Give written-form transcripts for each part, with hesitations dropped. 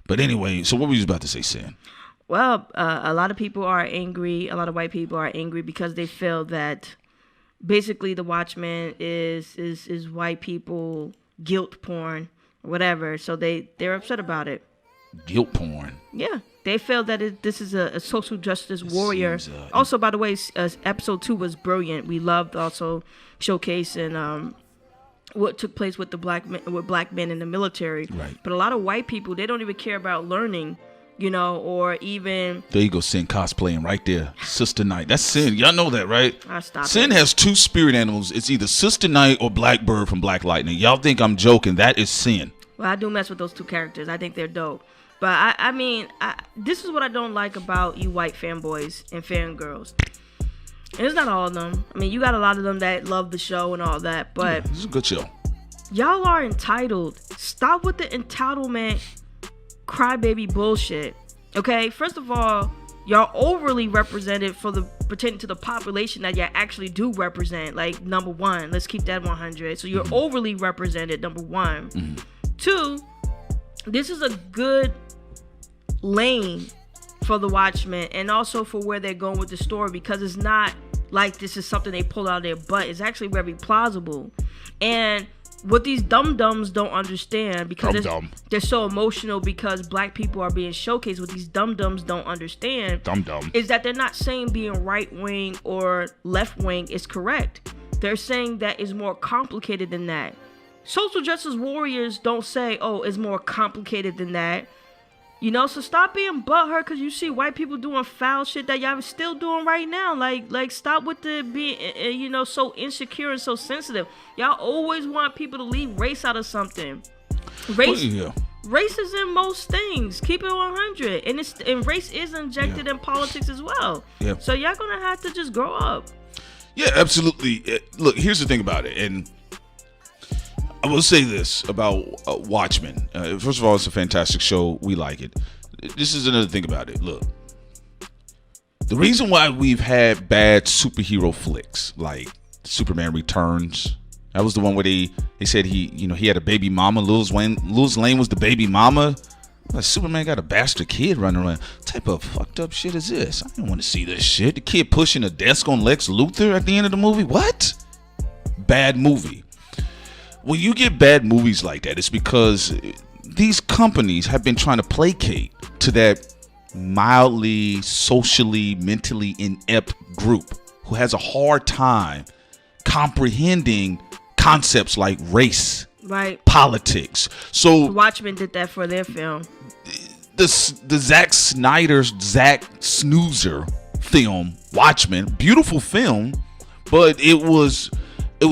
But anyway, so what were you about to say, Sin? Well, a lot of people are angry. A lot of white people are angry because they feel that basically the Watchmen is white people guilt porn or whatever. So they're upset about it. Guilt porn. Yeah, they feel that this is a social justice warrior. Also, by the way, episode 2 was brilliant. We loved also showcasing what took place with black men in the military. Right. But a lot of white people, they don't even care about learning, or even... There you go, Sin cosplaying right there. Sister Night. That's Sin. Y'all know that, right? Sin has 2 spirit animals. It's either Sister Night or Blackbird from Black Lightning. Y'all think I'm joking. That is Sin. Well, I do mess with those 2 characters. I think they're dope. But I mean, this is what I don't like about you white fanboys and fangirls. And it's not all of them. I mean, you got a lot of them that love the show and all that. But this is a good show. Y'all are entitled. Stop with the entitlement crybaby bullshit. Okay? First of all, y'all overly represented pertaining to the population that y'all actually do represent. Like, number 1. Let's keep that 100. So you're overly represented, number 1. 2, this is a good lane for the Watchmen and also for where they're going with the story, because it's not like this is something they pull out of their butt. It's actually very plausible. And what these dum-dums don't understand, because they're so emotional because black people are being showcased, what these dum-dums don't understand is that they're not saying being right-wing or left-wing is correct. They're saying that it's more complicated than that. Social justice warriors don't say, oh, it's more complicated than that. So stop being butthurt because you see white people doing foul shit that y'all still doing right now. Like stop with the being, so insecure and so sensitive. Y'all always want people to leave race out of something. Race is in most things. Keep it 100. And race is injected in politics as well. Yeah. So y'all gonna have to just grow up. Yeah, absolutely. Look, here's the thing about it, and I will say this about Watchmen. First of all, it's a fantastic show. We like it. This is another thing about it. Look, the reason why we've had bad superhero flicks like Superman Returns, that was the one where they said he had a baby mama. Lois Lane was the baby mama. Like, Superman got a bastard kid running around. What type of fucked up shit is this? I don't want to see this shit. The kid pushing a desk on Lex Luthor at the end of the movie. What? Bad movie. When you get bad movies like that, it's because these companies have been trying to placate to that mildly, socially, mentally inept group who has a hard time comprehending concepts like race, right, politics. So Watchmen did that for their film. The Zack Snoozer film, Watchmen, beautiful film, but it was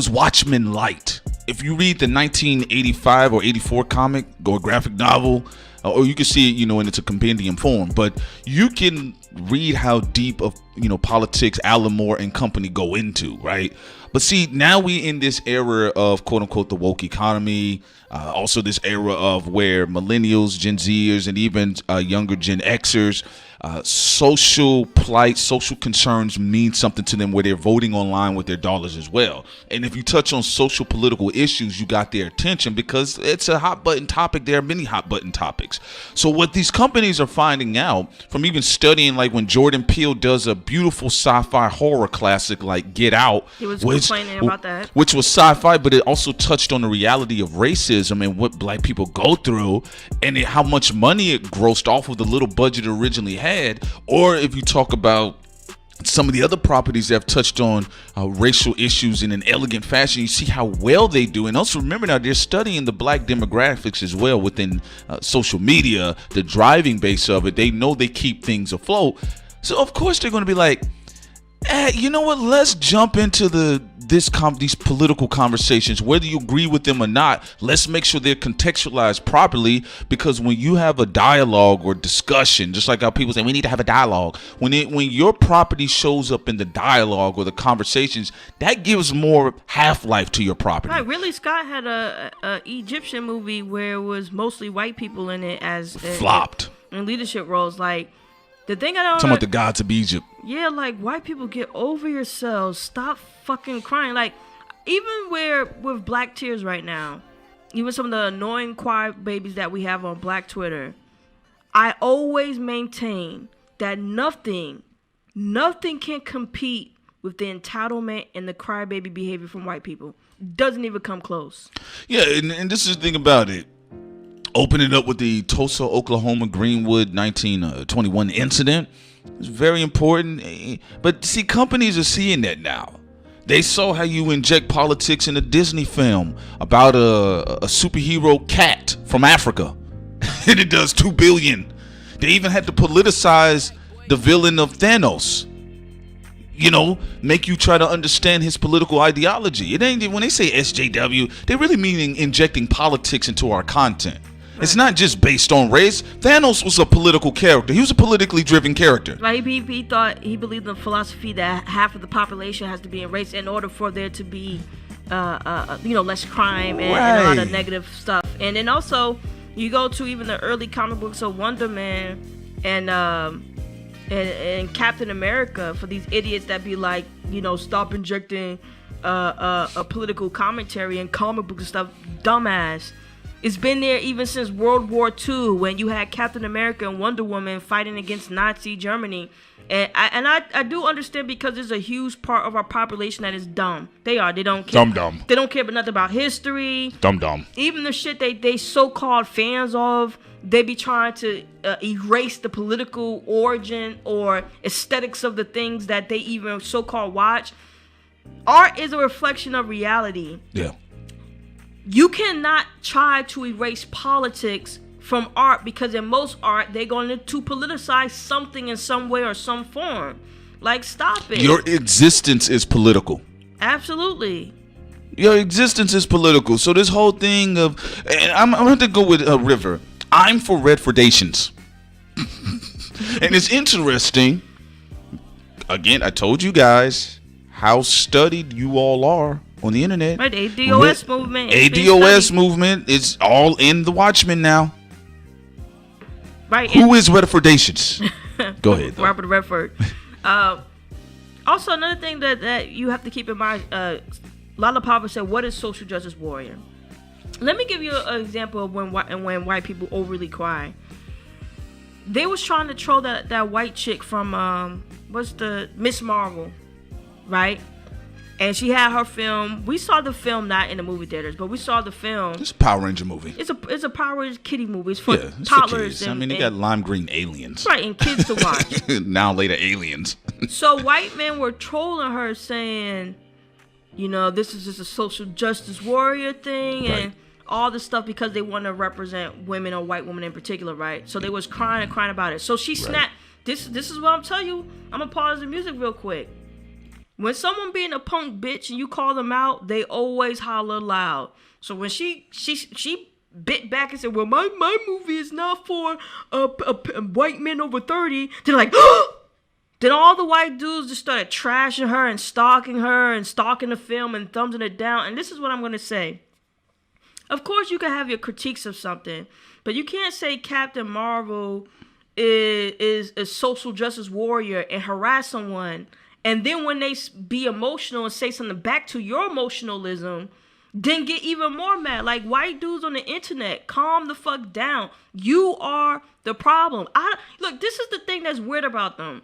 Watchmen light. If you read the 1985 or 84 comic or graphic novel, or you can see it, and it's a compendium form, but you can read how deep of, politics Alan Moore and company go into, right? But see, now we in this era of quote unquote the woke economy, also this era of where millennials, Gen Zers, and even younger Gen Xers, social plight, social concerns mean something to them where they're voting online with their dollars as well. And if you touch on social political issues, you got their attention because it's a hot button topic. There are many hot button topics. So what these companies are finding out from even studying, like when Jordan Peele does a beautiful sci-fi horror classic like Get Out, he was complaining about that, which was sci-fi, but it also touched on the reality of racism and what black people go through and how much money it grossed off of the little budget it originally had. Or if you talk about some of the other properties that have touched on racial issues in an elegant fashion, you see how well they do. And also remember now, they're studying the black demographics as well within social media, the driving base of it. They know they keep things afloat. So of course they're going to be like, you know what, let's jump into these political conversations, whether you agree with them or not. Let's make sure they're contextualized properly, because when you have a dialogue or discussion, just like how people say we need to have a dialogue, when your property shows up in the dialogue or the conversations, that gives more half-life to your property. Right. Ridley Scott had a Egyptian movie where it was mostly white people in it as flopped in leadership roles. Like, the thing I don't talking about the gods of Egypt. Yeah, like, white people, get over yourselves. Stop fucking crying. Like, even with Black Tears right now, even some of the annoying cry babies that we have on Black Twitter, I always maintain that nothing can compete with the entitlement and the crybaby behavior from white people. Doesn't even come close. Yeah, and this is the thing about it. Opening up with the Tulsa, Oklahoma, Greenwood 1921 incident is very important. But see, companies are seeing that now. They saw how you inject politics in a Disney film about a superhero cat from Africa. And it does $2 billion. They even had to politicize the villain of Thanos. You know, make you try to understand his political ideology. It ain't, when they say SJW, they really meaning injecting politics into our content. It's not just based on race. Thanos was a political character. He was a politically driven character. Right? He believed in the philosophy that half of the population has to be in race in order for there to be, less crime and a lot of negative stuff. And then also, you go to even the early comic books of Wonder Man and Captain America, for these idiots that be like, stop injecting a political commentary in comic books and stuff. Dumbass. It's been there even since World War II, when you had Captain America and Wonder Woman fighting against Nazi Germany. And I do understand, because there's a huge part of our population that is dumb. They don't care. Dumb. They don't care about nothing about history. Dumb. Even the shit they so-called fans of, they be trying to erase the political origin or aesthetics of the things that they even so-called watch. Art is a reflection of reality. Yeah. You cannot try to erase politics from art, because in most art, they're going to politicize something in some way or some form. Like, stop it. Your existence is political. Absolutely. Your existence is political. So this whole thing of, and I'm going to go with River. I'm for Redfordations. And it's interesting. Again, I told you guys how studied you all are on the internet. Right, the ADOS movement. ADOS movement is all in the Watchmen now. Right. Who is Redfordations? Go ahead. Though. Robert Redford. Also, another thing that you have to keep in mind, Lollapalooza said, what is social justice warrior? Let me give you an example of when white people overly cry. They was trying to troll that white chick from, what's the Miss Marvel, right? And she had her film. We saw the film not in the movie theaters, but we saw the film. It's a Power Ranger movie. It's a Power Ranger kiddie movie. It's for it's toddlers. For kids. They got lime green aliens. Right, and kids to watch. Now later aliens. So white men were trolling her, saying, this is just a social justice warrior thing, right, and all this stuff, because they want to represent women, or white women in particular, right? So they was crying about it. So she snapped. This is what I'm telling you. I'm gonna pause the music real quick. When someone being a punk bitch and you call them out, they always holler loud. So when she bit back and said, well, my movie is not for white men over 30, they're like, then all the white dudes just started trashing her and stalking the film and thumbing it down. And this is what I'm going to say. Of course, you can have your critiques of something, but you can't say Captain Marvel is a social justice warrior and harass someone, and then when they be emotional and say something back to your emotionalism, then get even more mad. Like, white dudes on the internet, calm the fuck down. You are the problem. Look, this is the thing that's weird about them.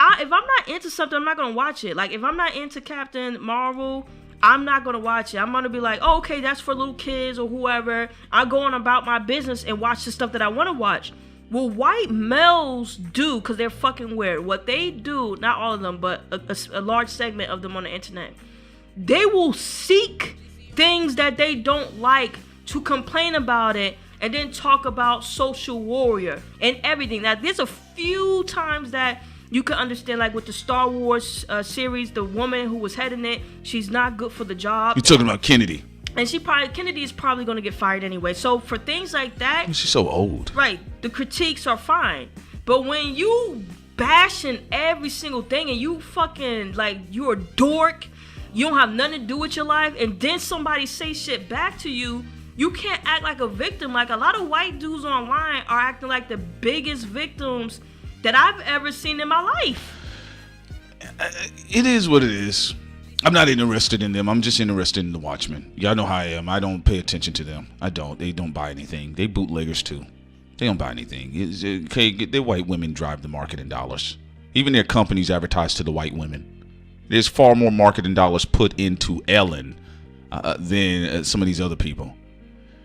If I'm not into something, I'm not going to watch it. Like, if I'm not into Captain Marvel, I'm not going to watch it. I'm going to be like, oh, okay, that's for little kids or whoever. I'm going about my business and watch the stuff that I want to watch. Well, white males do, because they're fucking weird. What they do, not all of them, but a large segment of them on the internet, they will seek things that they don't like to complain about it and then talk about social warrior and everything. Now, there's a few times that you can understand, like with the Star Wars series, the woman who was heading it, she's not good for the job. You're talking about Kennedy. And Kennedy is probably going to get fired anyway. So for things like that, she's so old. Right. The critiques are fine. But when you bashing every single thing and you fucking, like, you're a dork, you don't have nothing to do with your life, and then somebody say shit back to you, you can't act like a victim. Like, a lot of white dudes online are acting like the biggest victims that I've ever seen in my life. It is what it is. I'm not interested in them. I'm just interested in the Watchmen. Y'all know how I am. I don't pay attention to them. I don't. They don't buy anything. They bootleggers too. They don't buy anything. Okay, their white women drive the marketing dollars. Even their companies advertise to the white women. There's far more marketing dollars put into Ellen than some of these other people.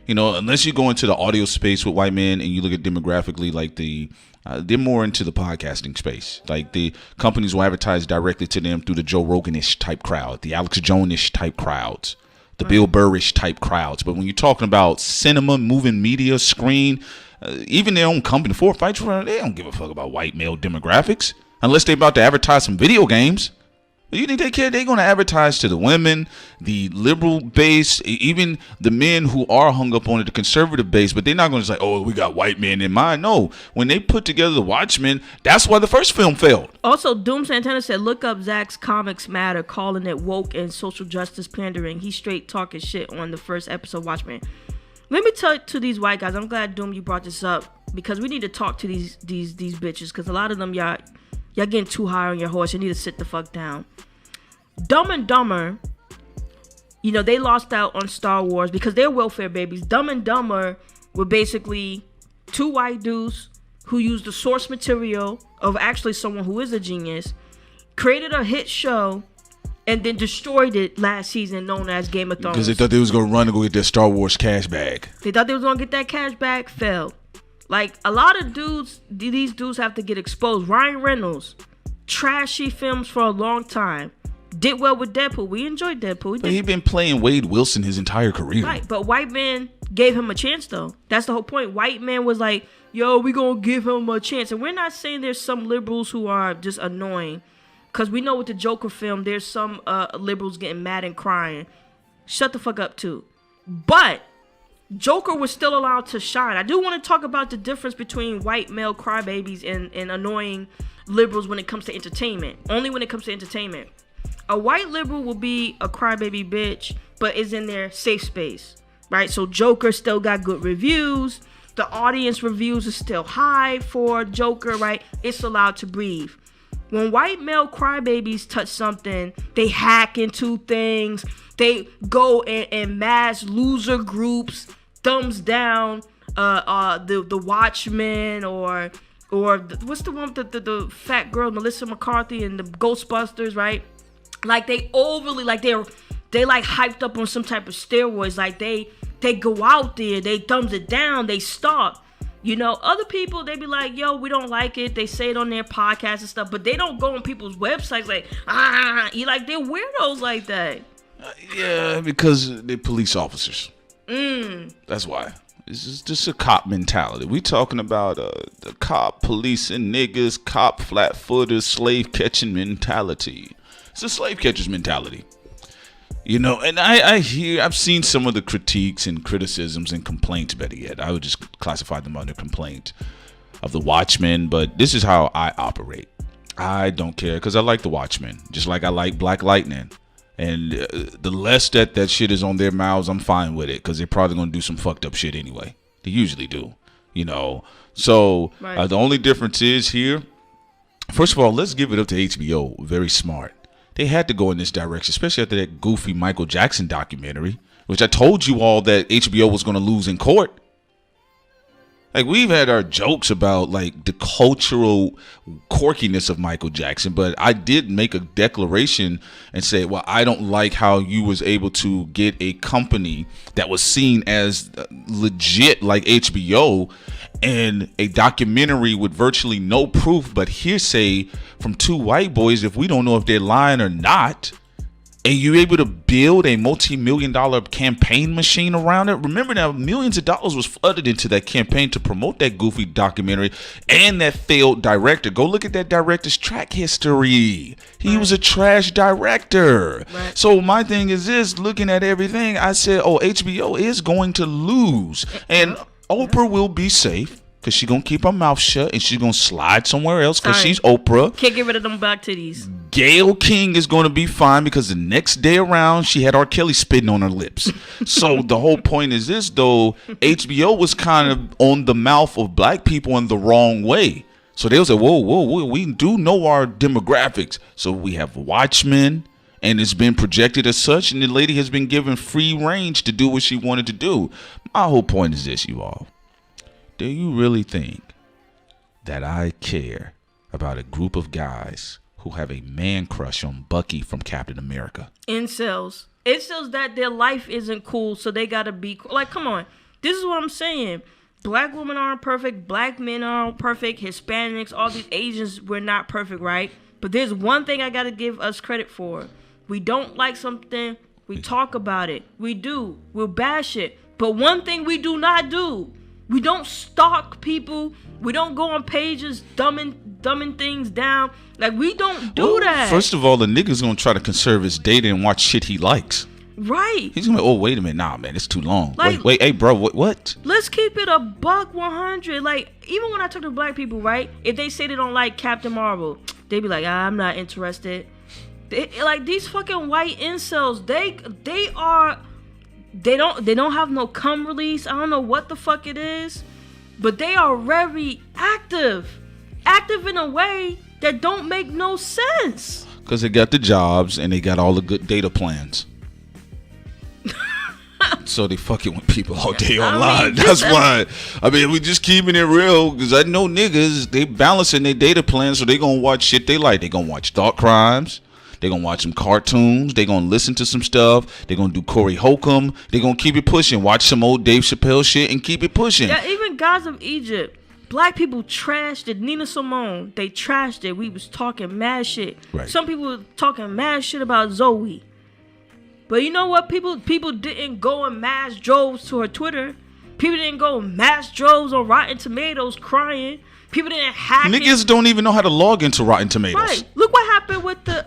You know, unless you go into the audio space with white men and you look at demographically, like they're more into the podcasting space. Like the companies will advertise directly to them through the Joe Rogan-ish type crowd, the Alex Jones-ish type crowds, the Bill Burr-ish type crowds. But when you're talking about cinema, moving media, screen, even their own company, Four Fights, they don't give a fuck about white male demographics unless they're about to advertise some video games. You think they care? They're going to advertise to the women, the liberal base, even the men who are hung up on the conservative base, but they're not going to say, oh, we got white men in mind. No, when they put together the Watchmen, that's why the first film failed. Also, Doom Santana said, look up Zach's Comics Matter, calling it woke and social justice pandering. He straight talking shit on the first episode of Watchmen. Let me tell to these white guys, I'm glad, Doom, you brought this up, because we need to talk to these bitches, because a lot of them, y'all getting too high on your horse. You need to sit the fuck down. Dumb and Dumber, you know, they lost out on Star Wars because they're welfare babies. Dumb and Dumber were basically two white dudes who used the source material of actually someone who is a genius, created a hit show, and then destroyed it last season, known as Game of Thrones. Because they thought they was going to run and go get their Star Wars cash bag. They thought they was going to get that cash back, failed. Like, a lot of dudes, these dudes have to get exposed. Ryan Reynolds, trashy films for a long time. Did well with Deadpool. We enjoyed Deadpool. But he'd been playing Wade Wilson his entire career. Right, but white men gave him a chance, though. That's the whole point. White men was like, yo, we gonna give him a chance. And we're not saying there's some liberals who are just annoying. Because we know with the Joker film, there's some liberals getting mad and crying. Shut the fuck up, too. But Joker was still allowed to shine. I do want to talk about the difference between white male crybabies and annoying liberals when it comes to entertainment. Only when it comes to entertainment. A white liberal will be a crybaby bitch, but is in their safe space, right? So Joker still got good reviews. The audience reviews are still high for Joker, right? It's allowed to breathe. When white male crybabies touch something, they hack into things. They go in mass loser groups, thumbs down, the Watchmen or what's the one with the fat girl, Melissa McCarthy, and the Ghostbusters, right? Like they overly, like they like hyped up on some type of steroids. Like they go out there, they thumbs it down, they stalk. You know, other people, they be like, yo, we don't like it. They say it on their podcasts and stuff, but they don't go on people's websites like, you like, they're weirdos like that. Yeah, because they're police officers. That's why. This is just a cop mentality. We talking about the cop policing niggas, cop flat-footers, slave-catching mentality. It's a slave catcher's mentality. You know, and I've seen some of the critiques and criticisms and complaints, better yet. I would just classify them under complaint of the Watchmen, but this is how I operate. I don't care because I like the Watchmen, just like I like Black Lightning. And the less that shit is on their mouths, I'm fine with it because they're probably going to do some fucked up shit anyway. They usually do, you know. So right. The only difference is here, first of all, let's give it up to HBO. Very smart. They had to go in this direction, especially after that goofy Michael Jackson documentary, which I told you all that HBO was going to lose in court. Like, we've had our jokes about, like, the cultural quirkiness of Michael Jackson, but I did make a declaration and say, well, I don't like how you was able to get a company that was seen as legit like HBO and a documentary with virtually no proof but hearsay from two white boys, if we don't know if they're lying or not, and you're able to build a multi-million-dollar campaign machine around it. Remember now, millions of dollars was flooded into that campaign to promote that goofy documentary and that failed director. Go look at that director's track history. He was a trash director. Right. So my thing is this, looking at everything, I said, oh, HBO is going to lose. And Oprah will be safe because she's going to keep her mouth shut and she's going to slide somewhere else because she's Oprah. Can't get rid of them back titties. Gayle King is going to be fine because the next day around, she had R. Kelly spitting on her lips. So the whole point is this, though. HBO was kind of on the mouth of black people in the wrong way. So they was like, whoa, we do know our demographics. So we have Watchmen, and it's been projected as such, and the lady has been given free range to do what she wanted to do. My whole point is this, you all. Do you really think that I care about a group of guys who have a man crush on Bucky from Captain America? Incels. Incels that their life isn't cool, so they gotta be cool. Like, come on. This is what I'm saying. Black women aren't perfect. Black men aren't perfect. Hispanics, all these Asians, we're not perfect, right? But there's one thing I gotta give us credit for. We don't like something, we talk about it. We do. We'll bash it. But one thing we do not do, we don't stalk people. We don't go on pages dumbing things down. Like, we don't do that. First of all, the nigga's gonna try to conserve his data and watch shit he likes. Right. He's gonna be, oh, wait a minute. Nah, man, it's too long. Like, wait, hey, bro, what? Let's keep it a buck 100. Like, even when I talk to black people, right? If they say they don't like Captain Marvel, they be like, I'm not interested. Like, these fucking white incels, they don't have no cum release. I don't know what the fuck it is, but they are very active in a way that don't make no sense. Because they got the jobs and they got all the good data plans. So they fucking with people all day online. That's why. I mean, we just keeping it real, because I know niggas, they balancing their data plans, so they gonna watch shit they like. They gonna watch Thought Crimes. They gonna watch some cartoons. They gonna listen to some stuff. They gonna do Corey Holcomb. They gonna keep it pushing. Watch some old Dave Chappelle shit and keep it pushing. Yeah, even Gods of Egypt. Black people trashed it. Nina Simone, they trashed it. We was talking mad shit. Right. Some people were talking mad shit about Zoe. But you know what? People didn't go in mass droves to her Twitter. People didn't go in mass droves on Rotten Tomatoes crying. People didn't hack Niggas don't even know how to log into Rotten Tomatoes. Right. Look what happened with the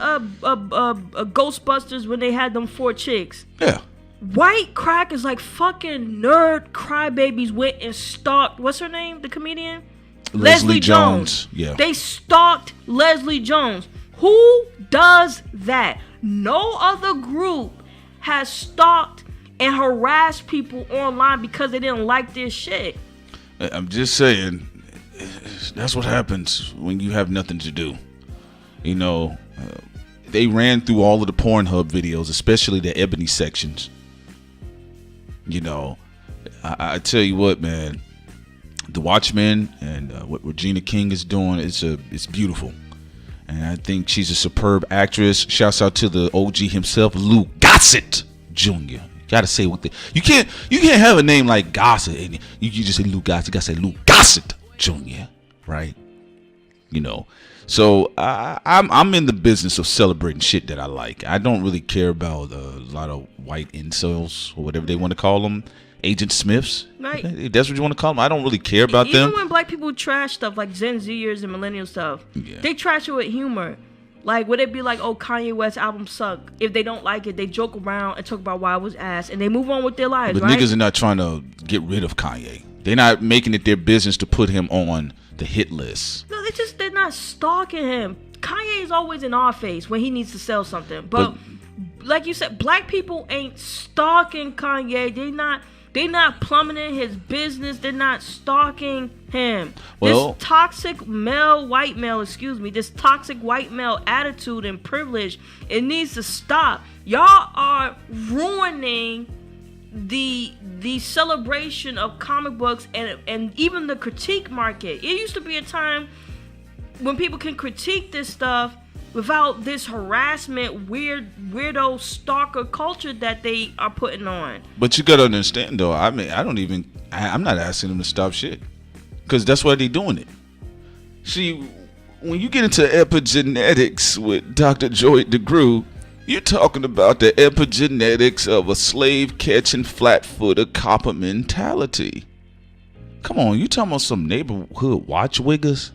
Ghostbusters when they had them 4 chicks. Yeah. White crackers like fucking nerd crybabies went and stalked, what's her name? The comedian? Leslie Jones. Yeah. They stalked Leslie Jones. Who does that? No other group has stalked and harassed people online because they didn't like their shit. I'm just saying, that's what happens when you have nothing to do. You know, they ran through all of the Pornhub videos, especially the Ebony sections. You know, I tell you what, man, the Watchmen and what Regina King is doing, it's beautiful. And I think she's a superb actress. Shouts out to the OG himself, Lou Gossett Jr. Gotta say what you can't have a name like Gossett and you just say Lou Gossett. You gotta say Lou Gossett Jr. Right? You know. So I'm in the business of celebrating shit that I like. I don't really care about a lot of white incels or whatever they want to call them. Agent Smiths, right? If that's what you want to call them. I don't really care about them. Even when black people trash stuff like Gen Zers and millennial stuff, they trash it with humor. Like, would it be like, oh, Kanye West album suck? If they don't like it, they joke around and talk about why it was ass, and they move on with their lives, but right? Niggas are not trying to get rid of Kanye. They're not making it their business to put him on the hit list. No, they're not stalking him. Kanye is always in our face when he needs to sell something. But like you said, black people ain't stalking Kanye. They're not plummeting his business. They're not stalking him. Well, this toxic white male attitude and privilege, it needs to stop. Y'all are ruining the celebration of comic books and even the critique market. It used to be a time when people can critique this stuff without this harassment, weirdo stalker culture that they are putting on. But you gotta understand, though. I mean, I'm not asking them to stop shit, because that's why they're doing it. See, when you get into epigenetics with Dr. Joy DeGruy, you're talking about the epigenetics of a slave-catching, flat-footer copper mentality. Come on, you talking about some neighborhood watchwiggers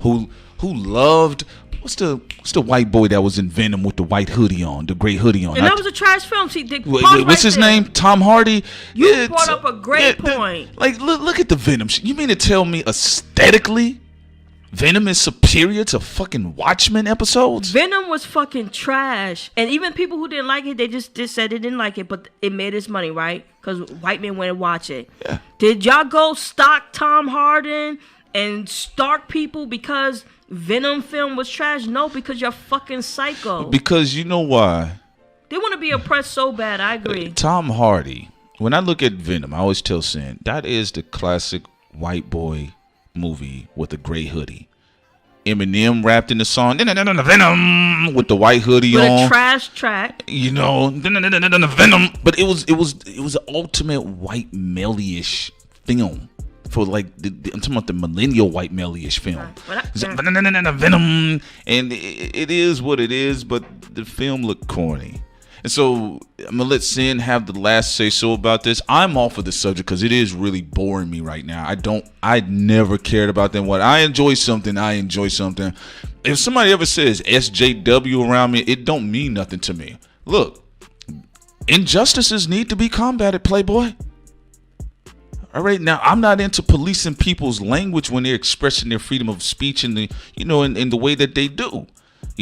who loved. What's the white boy that was in Venom with the white hoodie on, the gray hoodie on? And that was a trash film. See, what's his name? Tom Hardy. You brought up a great point. Like, look at the Venom. You mean to tell me aesthetically, Venom is superior to fucking Watchmen episodes? Venom was fucking trash, and even people who didn't like it, they just said they didn't like it, but it made its money, right? Because white men went and watch it. Yeah. Did y'all go stalk Tom Hardy and stalk people because Venom film was trash? No, because you're fucking psycho. Because you know why? They want to be oppressed so bad. I agree. Tom Hardy. When I look at Venom, I always tell Sin, that is the classic white boy movie with a gray hoodie. Eminem rapped in the song Venom with the white hoodie with on. a trash track. You know, Venom. But it was an ultimate white male-ish film. For like, I'm talking about the millennial white male-ish film. Venom. And it is what it is, but the film looked corny. And so I'm gonna let Sin have the last say so about this. I'm off of the subject because it is really boring me right now. I never cared about them. What I enjoy something. If somebody ever says SJW around me, it don't mean nothing to me. Look, injustices need to be combated, Playboy. All right, now I'm not into policing people's language when they're expressing their freedom of speech in the way that they do.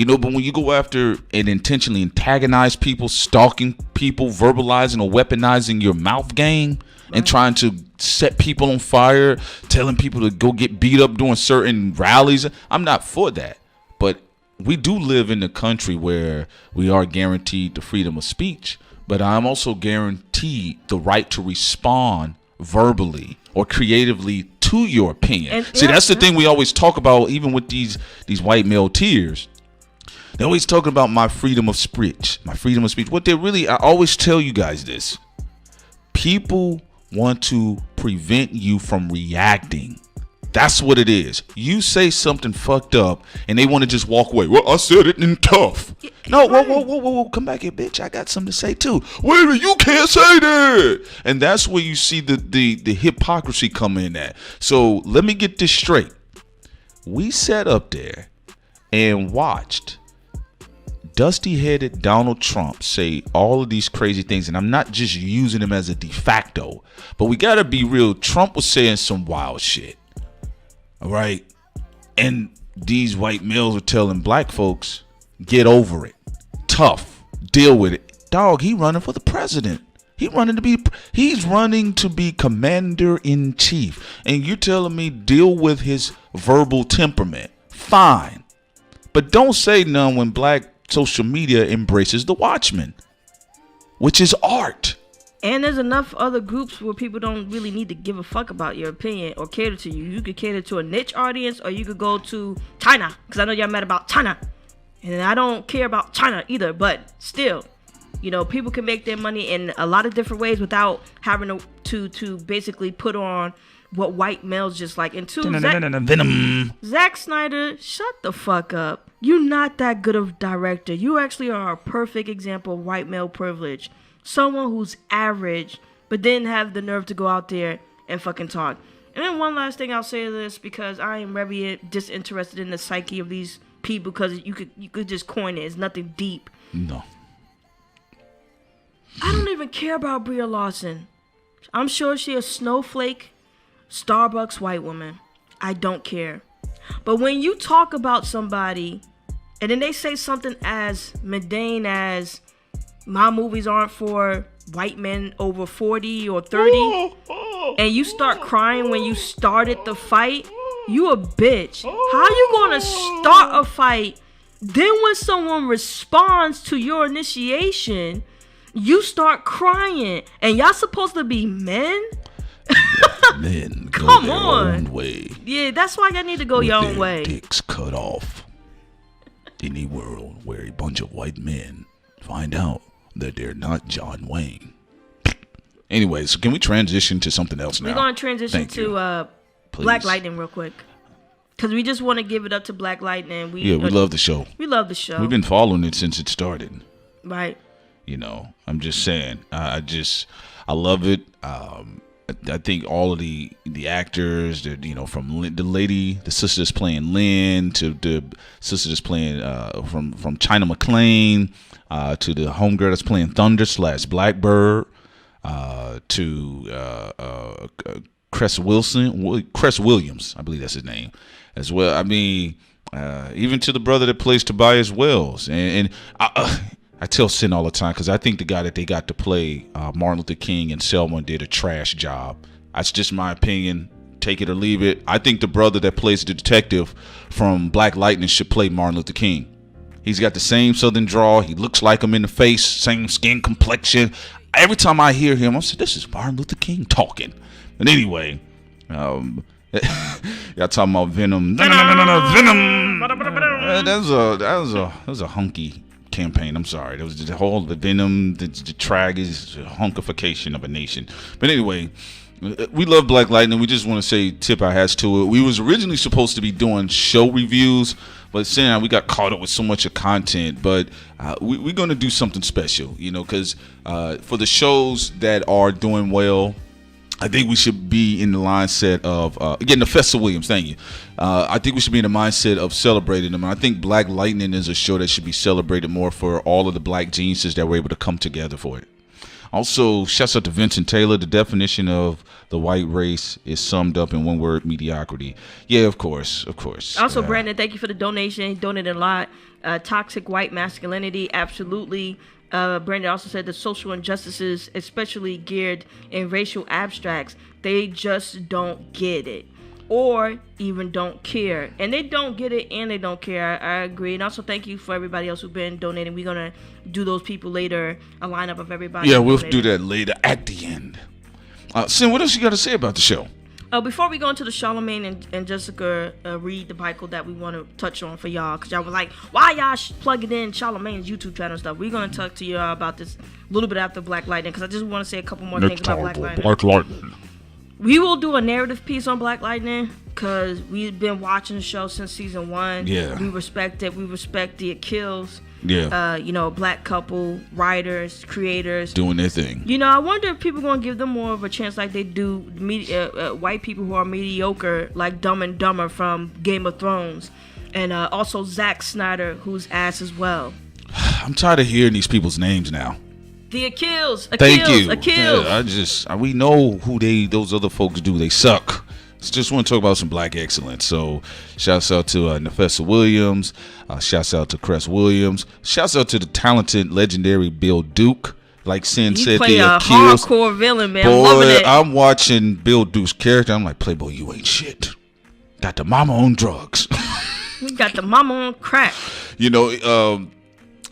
But when you go after and intentionally antagonize people, stalking people, verbalizing or weaponizing your mouth game, and trying to set people on fire, telling people to go get beat up during certain rallies, I'm not for that. But we do live in a country where we are guaranteed the freedom of speech, but I'm also guaranteed the right to respond verbally or creatively to your opinion. That's the thing we always talk about, even with these white male tears. They're always talking about my freedom of speech. What I always tell you guys this. People want to prevent you from reacting. That's what it is. You say something fucked up and they want to just walk away. Well, I said it in tough. No, whoa. Come back here, bitch. I got something to say too. Wait a minute, you can't say that. And that's where you see the hypocrisy come in at. So let me get this straight. We sat up there and watched dusty-headed Donald Trump say all of these crazy things, and I'm not just using him as a de facto, but we gotta be real. Trump was saying some wild shit, all right? And these white males were telling black folks, get over it, tough, deal with it. Dog, he running for the president. He's running to be commander-in-chief, and you're telling me deal with his verbal temperament. Fine, but don't say none when black social media embraces the Watchmen, which is art. And there's enough other groups where people don't really need to give a fuck about your opinion or cater to you. You could cater to a niche audience, or you could go to China, because I know y'all mad about China, and I don't care about China either. But still, people can make their money in a lot of different ways without having to basically put on what white males just like. And two, Zack Snyder, shut the fuck up. You're not that good of a director. You actually are a perfect example of white male privilege. Someone who's average, but didn't have the nerve to go out there and fucking talk. And then one last thing I'll say to this, because I am very disinterested in the psyche of these people, because you could just coin it. It's nothing deep. No. I don't even care about Brie Larson. I'm sure she's a snowflake, Starbucks white woman. I don't care. But when you talk about somebody and then they say something as mundane as my movies aren't for white men over 40 or 30, and you start crying when you started the fight, you a bitch. How you gonna start a fight, then when someone responds to your initiation, you start crying, and y'all supposed to be men? Men go Come their on. own way. Yeah, that's why y'all need to go with your own their way. Dicks cut off. In a world where a bunch of white men find out that they're not John Wayne. Anyways, can we transition to something else now? We're going to transition to Black Lightning real quick. Because we just want to give it up to Black Lightning. We love the show. We love the show. We've been following it since it started. Right. I'm just saying. I love it. I think all of the actors, from the sister that's playing Lynn, to the sister that's playing from China McClain, to the homegirl that's playing Thunder / Blackbird, to Cress Williams, I believe that's his name, as well. I mean, even to the brother that plays Tobias Wells, and I tell Sin all the time, because I think the guy that they got to play Martin Luther King and Selma did a trash job. That's just my opinion. Take it or leave it. I think the brother that plays the detective from Black Lightning should play Martin Luther King. He's got the same southern drawl. He looks like him in the face. Same skin complexion. Every time I hear him, I say, this is Martin Luther King talking. And anyway, Y'all talking about Venom? No, Venom. That was a hunky campaign. I'm sorry. That was just the whole the Venom, the trag is a hunkification of a nation. But anyway, we love Black Lightning. We just want to say tip our hats to it. We was originally supposed to be doing show reviews, but saying we got caught up with so much of content. But we're going to do something special, because for the shows that are doing well, I think we should be in the mindset of again, Nefessa Williams. Thank you. I think we should be in the mindset of celebrating them. And I think Black Lightning is a show that should be celebrated more for all of the black geniuses that were able to come together for it. Also, shouts out to Vincent Taylor. The definition of the white race is summed up in one word: mediocrity. Yeah, of course. Also, Brandon, thank you for the donation. He donated a lot. Toxic white masculinity, absolutely. Brandon also said the social injustices, especially geared in racial abstracts, they just don't get it or even don't care. And they don't get it and they don't care. I agree. And also thank you for everybody else who's been donating. We're going to do those people later, a lineup of everybody. Yeah, we'll do that later at the end. Sin, what else you got to say about the show? Before we go into the Charlamagne and Jessica Reed debacle that we want to touch on for y'all, because y'all were like, why y'all plugging in Charlamagne's YouTube channel and stuff? We're going to talk to y'all about this a little bit after Black Lightning, because I just want to say a couple more things about Black Lightning. We will do a narrative piece on Black Lightning, because we've been watching the show since season 1. Yeah. We respect it. We respect the kills. Yeah. Black couple, writers, creators. Doing their thing. I wonder if people are going to give them more of a chance like they do white people who are mediocre, like Dumb and Dumber from Game of Thrones. And also Zack Snyder, who's ass as well. I'm tired of hearing these people's names now. The Achilles. Thank you. Achilles. Yeah, we know who those other folks do. They suck. Just want to talk about some black excellence. So, shouts out to Nefessa Williams. Shouts out to Cress Williams. Shouts out to the talented, legendary Bill Duke. Like Sin said, play a Achilles. Hardcore villain, man. Boy, Loving it. I'm watching Bill Duke's character. I'm like, Playboy, you ain't shit. Got the mama on drugs. Got the mama on crack.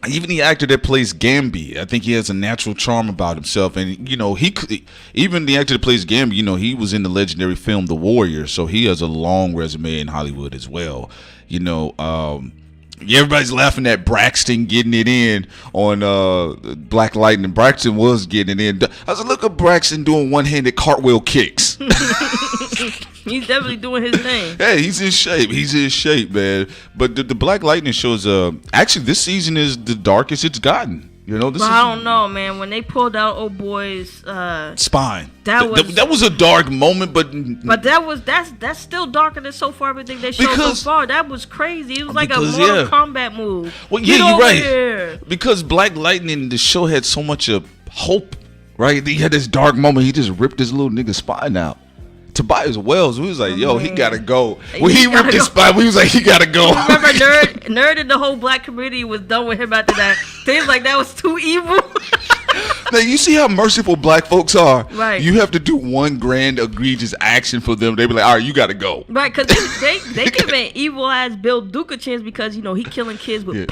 Even the actor that plays Gamby, I think he has a natural charm about himself, and even the actor that plays Gamby, he was in the legendary film The Warrior, so he has a long resume in Hollywood as well. Everybody's laughing at Braxton getting it in on Black Lightning. Braxton was getting it in. I was like, look at Braxton doing one-handed cartwheel kicks. He's definitely doing his thing. Hey, he's in shape, man. But the Black Lightning shows, actually, this season is the darkest it's gotten. I don't know, man. When they pulled out old boy's spine, that was a dark moment, but that's still darker than so far everything they showed so far. That was crazy. It was like a Mortal Kombat move. Well, yeah, you're right. Here. Because Black Lightning, the show had so much of hope, right? He had this dark moment. He just ripped his little nigga spine out. Tobias Wells, we was like, yo, he gotta go. When he ripped his spine, we was like, he gotta go. Remember, Nerd and the whole black community was done with him after that. They was like, that was too evil. Now, you see how merciful black folks are? Right. You have to do one grand egregious action for them. They be like, all right, you gotta go. Right, because they give an evil ass Bill Duke a chance because, he killing kids with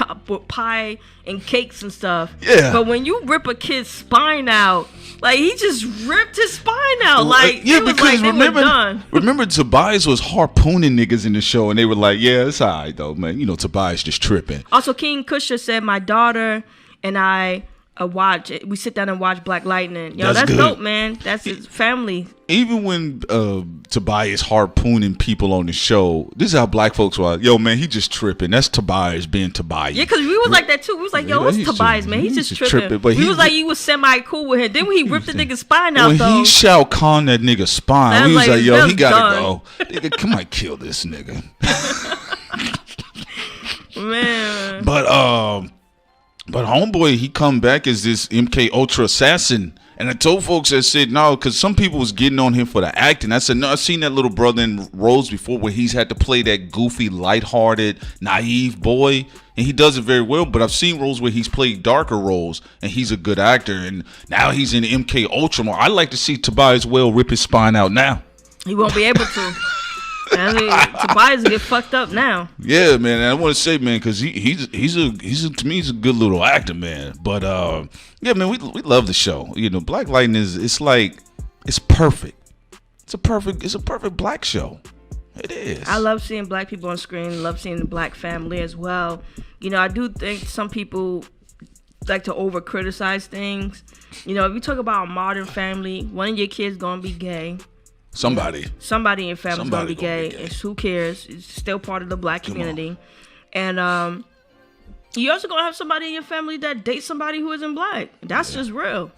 pie and cakes and stuff. Yeah. But when you rip a kid's spine out, like, he just ripped his spine out. Like, yeah, it was because like remember Tobias was harpooning niggas in the show, and they were like, yeah, it's all right, though, man. Tobias just tripping. Also, King Kusha said, my daughter and I we sit down and watch Black Lightning. That's dope, man. That's his family. Even when Tobias harpooning people on the show, this is how black folks were. Yo, man, he just tripping. That's Tobias being Tobias. Yeah, because we was like that too. We was like, yo, what's Tobias, man? He's just tripping. But we was like, you was semi cool with him. Then when he ripped the nigga's spine out, when he Shao Kahn that nigga's spine, we was like, yo, he gotta go. Nigga, come on, kill this nigga. Man. But homeboy, he come back as this MK Ultra assassin. And I told folks that said no, because some people was getting on him for the acting. I said, no, I've seen that little brother in roles before where he's had to play that goofy, lighthearted, naive boy. And he does it very well. But I've seen roles where he's played darker roles and he's a good actor. And now he's in MK Ultra more. I'd like to see Tobias Wells rip his spine out now. He won't be able to. Tobias get fucked up now. Yeah, man. And I want to say, man, because he's to me he's a good little actor, man. But yeah, man, we love the show. Black Lightning it's perfect. It's It's a perfect black show. It is. I love seeing black people on screen. Love seeing the black family as well. You know, I do think some people like to over criticize things. You know, if you talk about a modern family, one of your kids gonna be gay. Somebody in your family's gonna be gay. It's who cares? It's still part of the black community. And you also gonna have somebody in your family that dates somebody who isn't black. That's just real.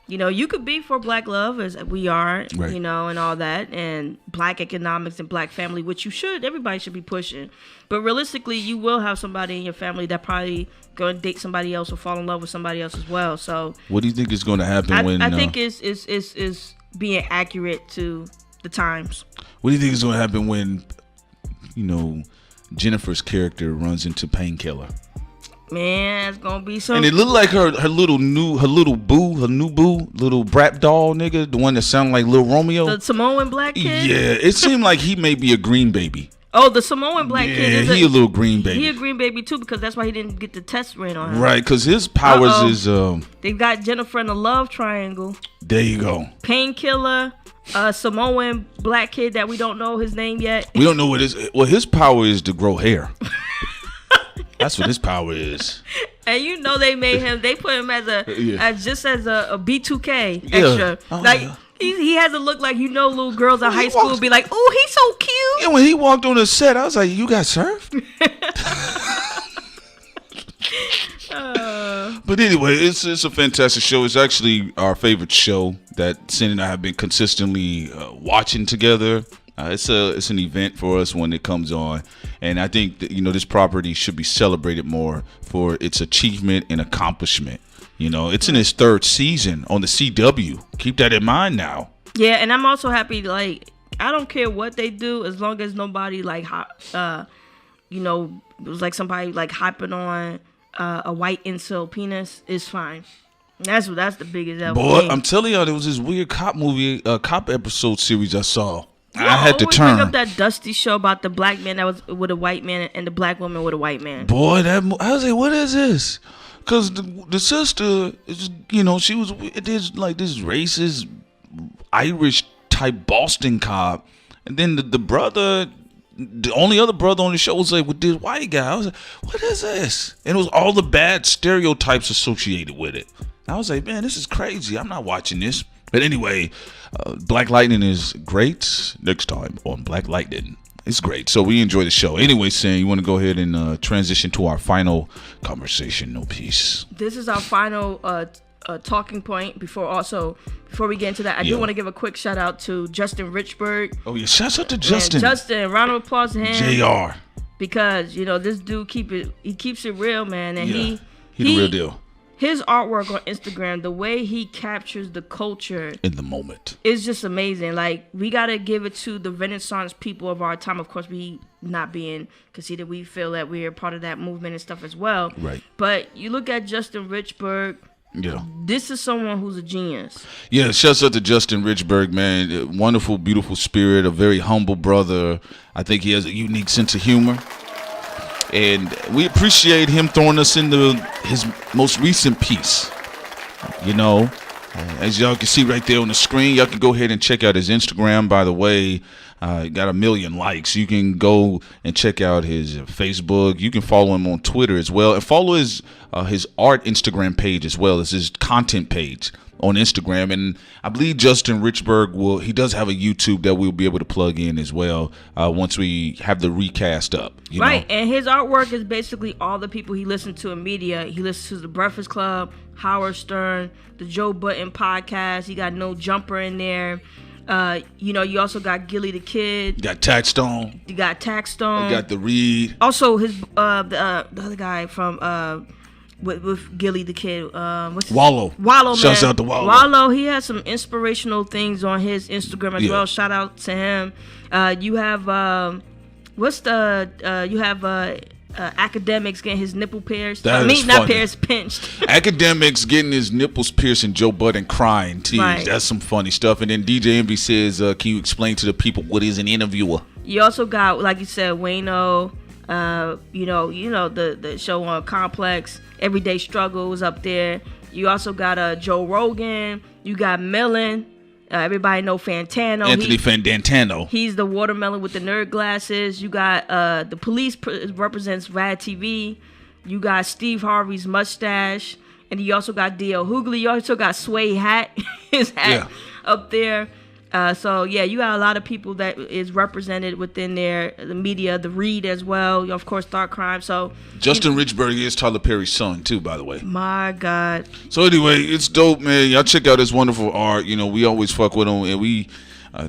You know, you could be for black love, as we are, you know, and all that, and black economics and black family, which everybody should be pushing. But realistically, you will have somebody in your family that probably going to date somebody else or fall in love with somebody else as well. So, what do you think is going to happen when? I think it's being accurate to the times. What do you think is going to happen when, you know, Jennifer's character runs into Painkiller? Man, it's gonna be some. And it looked like her new boo, little brat doll nigga, the one that sounded like Lil Romeo. The Samoan black kid? Yeah, it seemed like he may be a green baby. Oh, the Samoan black kid. Yeah, he a little green baby. He a green baby too, because that's why he didn't get the test ran on him. Right, because his powers is they got Jennifer in the love triangle. There you go. Painkiller, Samoan black kid that we don't know his name yet. We don't know what his his power is to grow hair. That's what his power is. And you know they put him as a B2K extra. Oh, like yeah. he has a look like, you know, little girls in high school be like, oh, he's so cute. Yeah, when he walked on the set, I was like, you got surfed? But anyway, it's a fantastic show. It's actually our favorite show that Cindy and I have been consistently watching together. It's an event for us when it comes on, and I think that, you know, this property should be celebrated more for its achievement and accomplishment. You know, it's in its third season on the CW. Keep that in mind now. Yeah, and I'm also happy. Like, I don't care what they do as long as nobody like, you know, it was like somebody like hyping on a white incel penis is fine. That's the biggest ever. Boy, I'm telling y'all, there was this weird cop episode series I saw. You I had to turn. Bring up that Dusty show about the black man that was with a white man and the black woman with a white man. Boy, I was like, what is this? Because the sister, you know, she was like this racist Irish type Boston cop, and then the brother, the only other brother on the show was like with this white guy. I was like, what is this? And it was all the bad stereotypes associated with it. I was like, man, this is crazy. I'm not watching this. But anyway, Black Lightning is great. Next time on Black Lightning. It's great. So we enjoy the show. Anyway, Sam, you want to go ahead and transition to our final conversation, no peace. This is our final talking point. Before we get into that, I do want to give a quick shout out to Justin Richburg. Oh, yeah. Shout out to Justin. Justin, round of applause to him. JR. Because, you know, this dude keeps it real, man. And he the real deal. His artwork on Instagram, the way he captures the culture in the moment, is just amazing. Like, we gotta give it to the Renaissance people of our time. Of course, we not being conceited, we feel that we are part of that movement and stuff as well. Right. But you look at Justin Richburg. Yeah. This is someone who's a genius. Yeah, shouts out to Justin Richburg, man. Wonderful, beautiful spirit, a very humble brother. I think he has a unique sense of humor. And we appreciate him throwing us into his most recent piece. You know, as y'all can see right there on the screen, y'all can go ahead and check out his Instagram. By the way, got 1 million likes. You can go and check out his Facebook. You can follow him on Twitter as well, and follow his art Instagram page as well as his content page on Instagram. And I believe Justin Richburg he does have a YouTube that we'll be able to plug in as well once we have the recast up. Right, and his artwork is basically all the people he listened to in media. He listens to The Breakfast Club, Howard Stern, the Joe Budden podcast. He got No Jumper in there. You know, you also got Gilly the Kid. You got Taxstone. You got Taxstone. You got The Reed. Also, his the other guy from with Gilly the Kid. What's his Wallow. Wallow, man. Shouts out to Wallow. Wallow, he has some inspirational things on his Instagram as well. Shout out to him. You have Academics getting his nipple pierced. Not pierced, pinched. Academics getting his nipples pierced and Joe Budden crying. Right. That's some funny stuff. And then DJ Envy says, can you explain to the people what is an interviewer? You also got, like you said, Wayno. You know the show on Complex, Everyday Struggle was up there. You also got Joe Rogan. You got Mellon. Everybody know Fantano. Anthony Fandantano. He's the watermelon with the nerd glasses. You got the police represents Rad TV. You got Steve Harvey's mustache. And you also got D.L. Hughley. You also got Sway Hat, his hat up there. So you got a lot of people that is represented within there. The media, the Reed as well. Of course, Dark Crime. So Justin Richburg is Tyler Perry's son too, by the way. My God. So anyway, it's dope, man. Y'all check out his wonderful art. You know, we always fuck with him, and we try